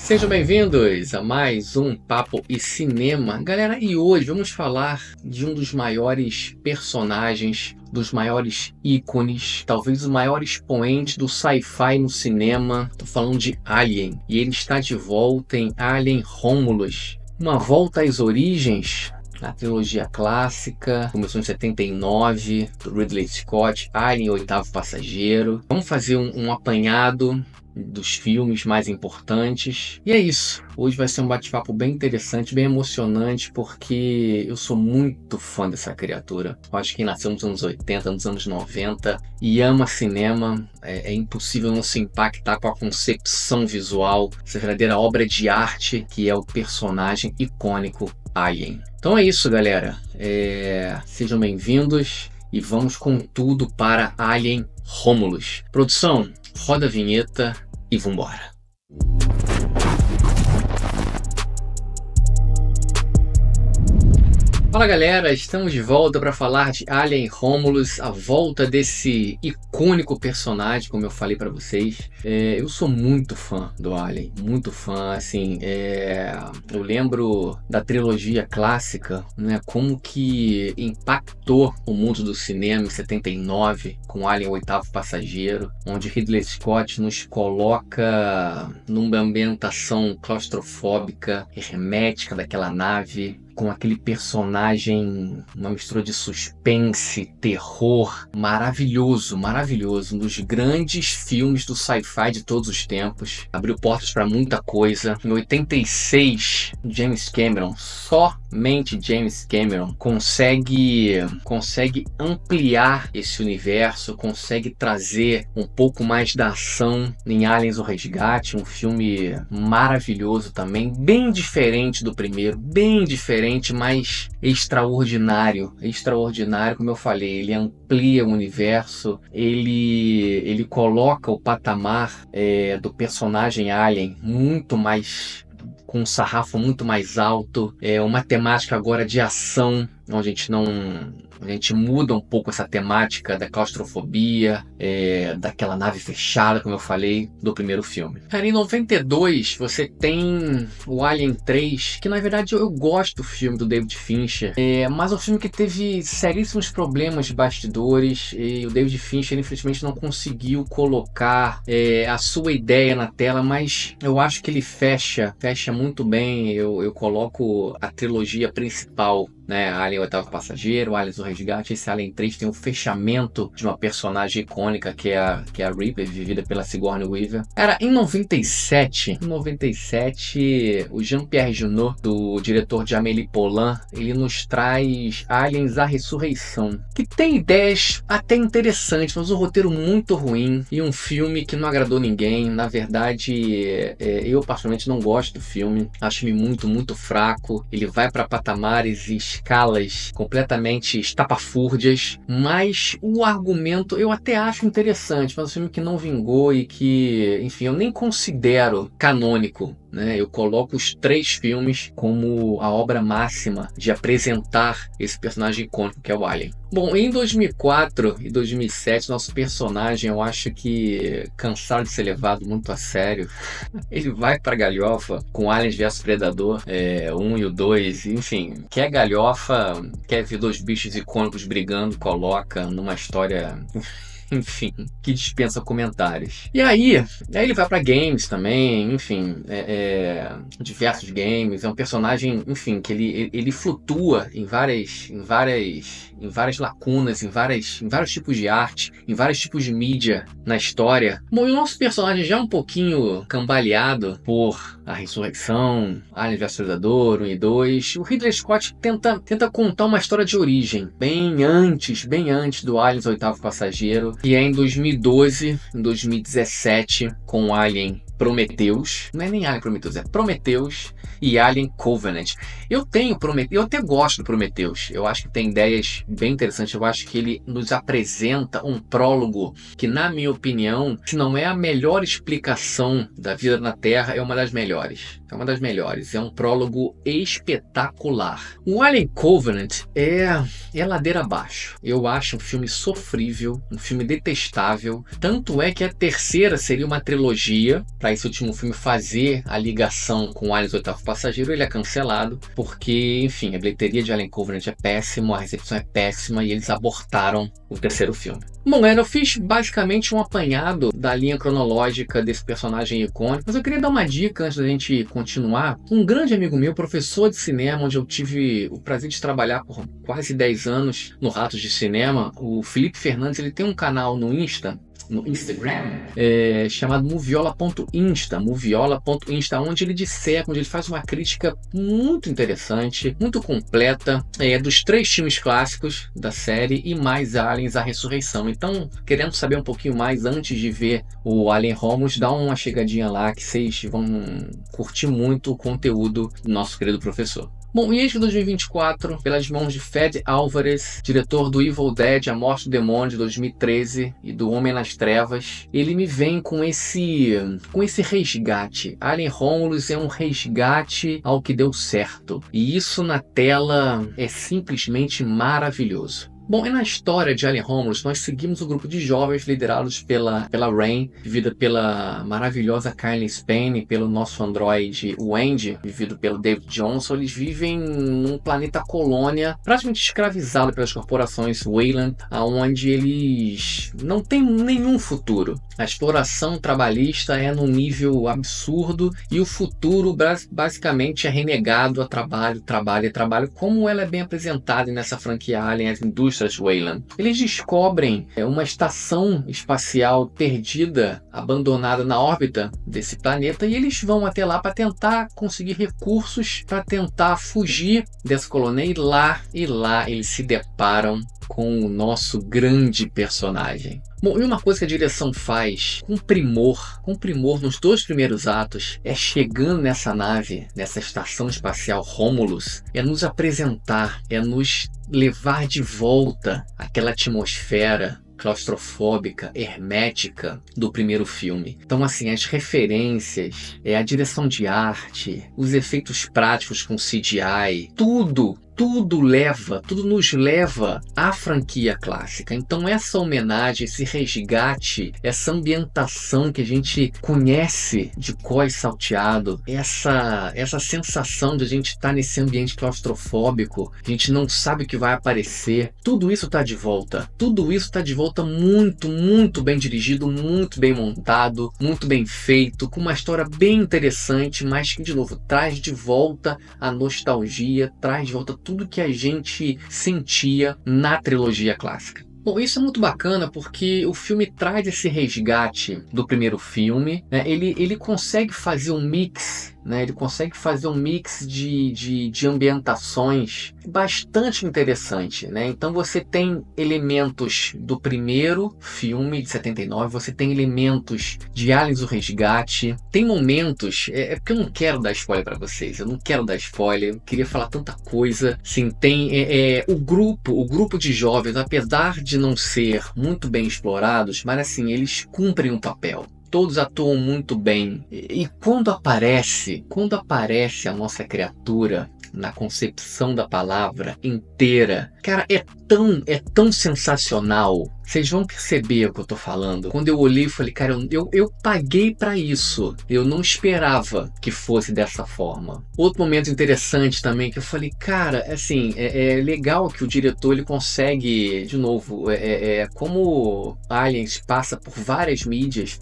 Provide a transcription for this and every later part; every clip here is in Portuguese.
Sejam bem-vindos a mais um Papo e Cinema. Galera, e hoje vamos falar de um dos maiores personagens, dos maiores ícones, talvez o maior expoente do sci-fi no cinema. Tô falando de Alien, e ele está de volta em Alien Romulus. Uma volta às origens, a trilogia clássica, começou em 79, do Ridley Scott, Alien, o Oitavo Passageiro. Vamos fazer um apanhado dos filmes mais importantes. E é isso. Hoje vai ser um bate-papo bem interessante, bem emocionante, porque eu sou muito fã dessa criatura. Eu acho que nasceu nos anos 80, nos anos 90 e ama cinema. É impossível não se impactar com a concepção visual, essa verdadeira obra de arte que é o personagem icônico Alien. Então é isso, galera. Sejam bem-vindos e vamos com tudo para Alien Romulus. Produção, roda a vinheta e vambora. Fala galera, estamos de volta para falar de Alien Romulus, a volta desse icônico personagem, como eu falei para vocês. Eu sou muito fã do Alien, muito fã, assim, eu lembro da trilogia clássica, né, como que impactou o mundo do cinema em 79, com Alien, o Oitavo Passageiro, onde Ridley Scott nos coloca numa ambientação claustrofóbica, hermética daquela nave, com aquele personagem, uma mistura de suspense, terror, maravilhoso, maravilhoso. Um dos grandes filmes do sci-fi de todos os tempos. Abriu portas para muita coisa. Em 86, James Cameron, somente James Cameron, consegue ampliar esse universo, consegue trazer um pouco mais da ação em Aliens, o Resgate, um filme maravilhoso também, bem diferente do primeiro, bem diferente, mas extraordinário, como eu falei. Ele amplia o universo, ele coloca o patamar do personagem Alien muito mais, com um sarrafo muito mais alto, uma temática agora de ação, onde a gente muda um pouco essa temática da claustrofobia, daquela nave fechada, como eu falei, do primeiro filme. Cara, em 92 você tem o Alien 3, que na verdade eu gosto do filme do David Fincher, mas é um filme que teve seríssimos problemas de bastidores, e o David Fincher infelizmente não conseguiu colocar a sua ideia na tela, mas eu acho que ele fecha muito bem. Eu coloco a trilogia principal, né, Alien, o Oitavo Passageiro, Aliens, o Resgate. Esse Alien 3 tem um fechamento de uma personagem icônica que é a Ripley, vivida pela Sigourney Weaver. Cara, em 97, o Jean-Pierre Jeunet, do diretor de Amélie Poulain, ele nos traz Aliens, a Ressurreição, que tem ideias até interessantes, mas um roteiro muito ruim e um filme que não agradou ninguém. Na verdade, eu particularmente não gosto do filme, acho ele muito fraco. Ele vai para patamares e escalas completamente estapafúrdias, mas o argumento eu até acho interessante, mas é um filme que não vingou e que, enfim, eu nem considero canônico, né? Eu coloco os 3 filmes como a obra máxima de apresentar esse personagem icônico que é o Alien. Bom, em 2004 e 2007, nosso personagem, eu acho que, cansado de ser levado muito a sério, ele vai pra galhofa com Aliens vs Predador, 1 e o 2, enfim, quer galhofa, quer ver 2 bichos icônicos brigando, coloca numa história, enfim, que dispensa comentários. E aí ele vai pra games também, enfim, diversos games. É um personagem, enfim, que ele flutua em várias lacunas, em vários tipos de arte, em vários tipos de mídia na história. Bom, e o nosso personagem já é um pouquinho cambaleado por A Ressurreição, Alien vs Predador 1 e 2. O Ridley Scott tenta contar uma história de origem, bem antes do Aliens, o Oitavo Passageiro, e é em 2012, em 2017, com Alien Prometheus. Não é nem Alien Prometheus, é Prometheus e Alien Covenant. Eu até gosto do Prometheus. Eu acho que tem ideias bem interessantes. Eu acho que ele nos apresenta um prólogo que, na minha opinião, se não é a melhor explicação da vida na Terra, é uma das melhores. É uma das melhores. É um prólogo espetacular. O Alien Covenant é ladeira abaixo. Eu acho um filme sofrível, um filme detestável. Tanto é que a terceira seria uma trilogia. Para para esse último filme fazer a ligação com Aliens, o Oitavo Passageiro, ele é cancelado, porque, enfim, a bilheteria de Alien Covenant é péssima, a recepção é péssima e eles abortaram o terceiro filme. Bom, galera, eu fiz basicamente um apanhado da linha cronológica desse personagem icônico, mas eu queria dar uma dica antes da gente continuar. Um grande amigo meu, professor de cinema, onde eu tive o prazer de trabalhar por quase 10 anos no Ratos de Cinema, o Felipe Fernandes, ele tem um canal no Instagram, chamado moviola.insta, onde ele disseca, onde ele faz uma crítica muito interessante, muito completa, dos 3 filmes clássicos da série e mais Aliens, a Ressurreição. Então, querendo saber um pouquinho mais antes de ver o Alien Romulus, dá uma chegadinha lá que vocês vão curtir muito o conteúdo do nosso querido professor. Bom, e este 2024, pelas mãos de Fede Álvares, diretor do Evil Dead, A Morte do Demônio, de 2013, e do Homem nas Trevas, ele me vem com esse resgate. Alien Romulus é um resgate ao que deu certo. E isso na tela é simplesmente maravilhoso. Bom, e na história de Alien Romulus, nós seguimos um grupo de jovens liderados pela Rain, vivida pela maravilhosa Kylie Spain, e pelo nosso androide, o Andy, vivido pelo David Johnson. Eles vivem num planeta colônia, praticamente escravizado pelas corporações Weyland, onde eles não têm nenhum futuro. A exploração trabalhista é num nível absurdo e o futuro basicamente é renegado a trabalho, como ela é bem apresentada nessa franquia Alien, as indústrias Weyland. Eles descobrem uma estação espacial perdida, abandonada na órbita desse planeta, e eles vão até lá para tentar conseguir recursos para tentar fugir dessa colônia, e lá eles se deparam com o nosso grande personagem. Bom, e uma coisa que a direção faz com primor nos 2 primeiros atos, é chegando nessa nave, nessa estação espacial Romulus, é nos apresentar, é nos levar de volta àquela atmosfera claustrofóbica, hermética do primeiro filme. Então, assim, as referências, a direção de arte, os efeitos práticos com CGI, tudo nos leva à franquia clássica. Então essa homenagem, esse resgate, essa ambientação que a gente conhece de cós salteado, essa sensação de a gente estar nesse ambiente claustrofóbico, a gente não sabe o que vai aparecer, tudo isso está de volta. Tudo isso está de volta muito bem dirigido, muito bem montado, muito bem feito, com uma história bem interessante, mas que, de novo, traz de volta a nostalgia, traz de volta tudo que a gente sentia na trilogia clássica. Bom, isso é muito bacana porque o filme traz esse resgate do primeiro filme, né? Ele consegue fazer um mix, né? Ele consegue fazer um mix de ambientações bastante interessante, né? Então você tem elementos do primeiro filme de 79, você tem elementos de Aliens o Resgate, tem momentos, porque eu não quero dar spoiler para vocês, eu queria falar tanta coisa, assim, tem o grupo de jovens, apesar de não ser muito bem explorados, mas assim, eles cumprem um papel. Todos atuam muito bem. E quando aparece a nossa criatura na concepção da palavra inteira, cara, é tão sensacional. Vocês vão perceber o que eu tô falando. Quando eu olhei e falei, cara, eu paguei pra isso. Eu não esperava que fosse dessa forma. Outro momento interessante também, que eu falei, cara, assim, é legal que o diretor, ele consegue, de novo, como Aliens passou por várias mídias,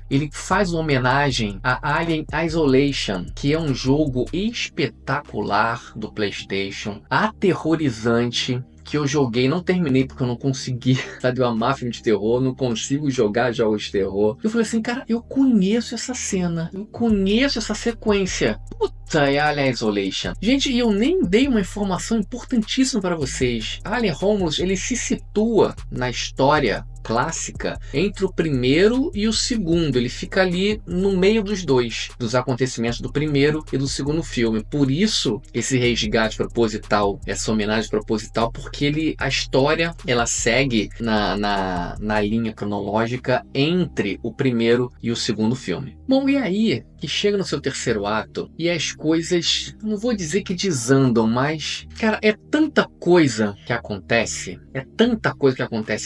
ele faz uma homenagem a Alien Isolation, que é um jogo espetacular do PlayStation, aterrorizante, que eu joguei, não terminei porque eu não consegui, sabe, uma máfia de terror, não consigo jogar jogos de terror. Eu falei assim, cara, eu conheço essa cena, eu conheço essa sequência. Puta, é Alien Isolation. Gente, e eu nem dei uma informação importantíssima para vocês. Alien Romulus, ele se situa na história clássica entre o primeiro e o segundo. Ele fica ali no meio dos dois, dos acontecimentos do primeiro e do segundo filme. Por isso, esse resgate proposital, essa homenagem proposital, porque a história, ela segue na linha cronológica entre o primeiro e o segundo filme. Bom, e aí, que chega no seu terceiro ato e as coisas, não vou dizer que desandam, mas, cara, é tanta coisa que acontece,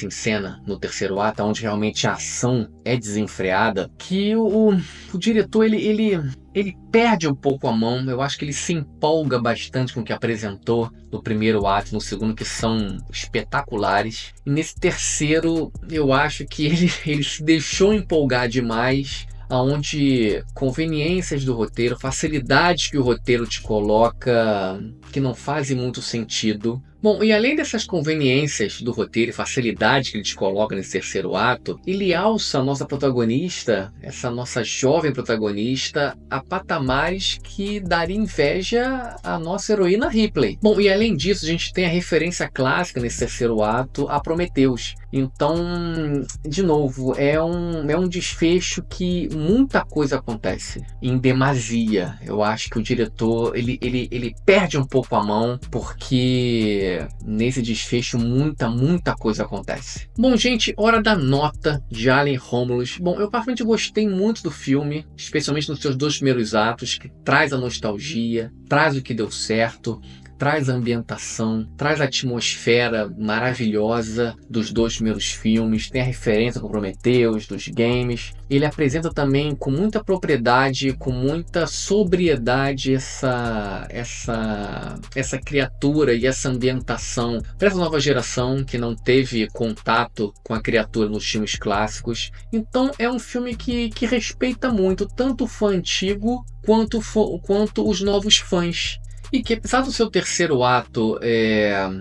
em cena no terceiro ato, onde realmente a ação é desenfreada, que o diretor, ele perde um pouco a mão. Eu acho que ele se empolga bastante com o que apresentou no primeiro ato, no segundo, que são espetaculares. E nesse terceiro, eu acho que ele se deixou empolgar demais, aonde conveniências do roteiro, facilidades que o roteiro te coloca, que não fazem muito sentido. Bom, e além dessas conveniências do roteiro e facilidade que ele te coloca nesse terceiro ato, ele alça a nossa protagonista, essa nossa jovem protagonista, a patamares que daria inveja à nossa heroína Ripley. Bom, e além disso, a gente tem a referência clássica nesse terceiro ato a Prometheus. Então, de novo, é um desfecho que muita coisa acontece em demasia. Eu acho que o diretor, ele perde um pouco a mão, porque nesse desfecho muita coisa acontece. Bom, gente, hora da nota de Alien Romulus. Bom, eu particularmente gostei muito do filme, especialmente nos seus 2 primeiros atos, que traz a nostalgia, traz o que deu certo, traz a ambientação, traz a atmosfera maravilhosa dos 2 primeiros filmes, tem a referência com Prometheus, dos games. Ele apresenta também com muita propriedade, com muita sobriedade essa criatura e essa ambientação para essa nova geração que não teve contato com a criatura nos filmes clássicos. Então é um filme que respeita muito tanto o fã antigo quanto os novos fãs. E que, apesar do seu terceiro ato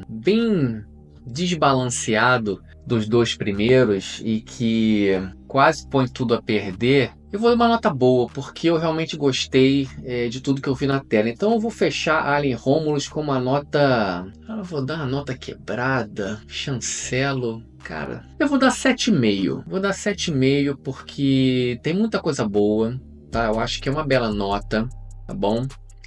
bem desbalanceado dos 2 primeiros e que quase põe tudo a perder, eu vou dar uma nota boa, porque eu realmente gostei de tudo que eu vi na tela. Então eu vou fechar Alien Romulus com uma nota... Eu vou dar uma nota quebrada, chancelo... Cara, eu vou dar 7,5. Vou dar 7,5 porque tem muita coisa boa, tá? Eu acho que é uma bela nota, tá bom?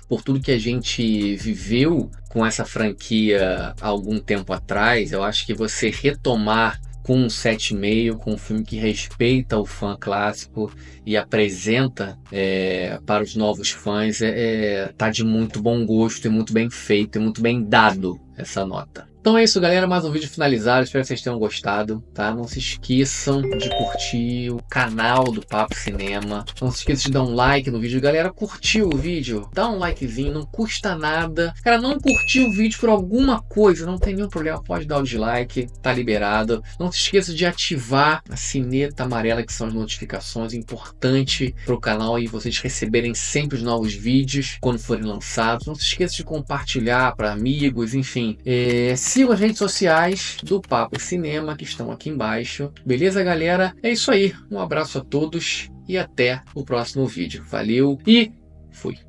Por tudo que a gente viveu com essa franquia há algum tempo atrás, eu acho que você retomar com um 7,5, com um filme que respeita o fã clássico e apresenta para os novos fãs, tá de muito bom gosto e muito bem feito e muito bem dado essa nota. Então é isso, galera, mais um vídeo finalizado, espero que vocês tenham gostado, tá? Não se esqueçam de curtir o canal do Papo Cinema, não se esqueçam de dar um like no vídeo. Galera, curtiu o vídeo? Dá um likezinho, não custa nada. Cara, não curtiu o vídeo por alguma coisa, não tem nenhum problema, pode dar o dislike, tá liberado. Não se esqueça de ativar a sineta amarela, que são as notificações, importante pro canal e vocês receberem sempre os novos vídeos quando forem lançados. Não se esqueça de compartilhar para amigos, enfim. Sigam as redes sociais do Papo Cinema, que estão aqui embaixo. Beleza, galera? É isso aí. Um abraço a todos e até o próximo vídeo. Valeu e fui!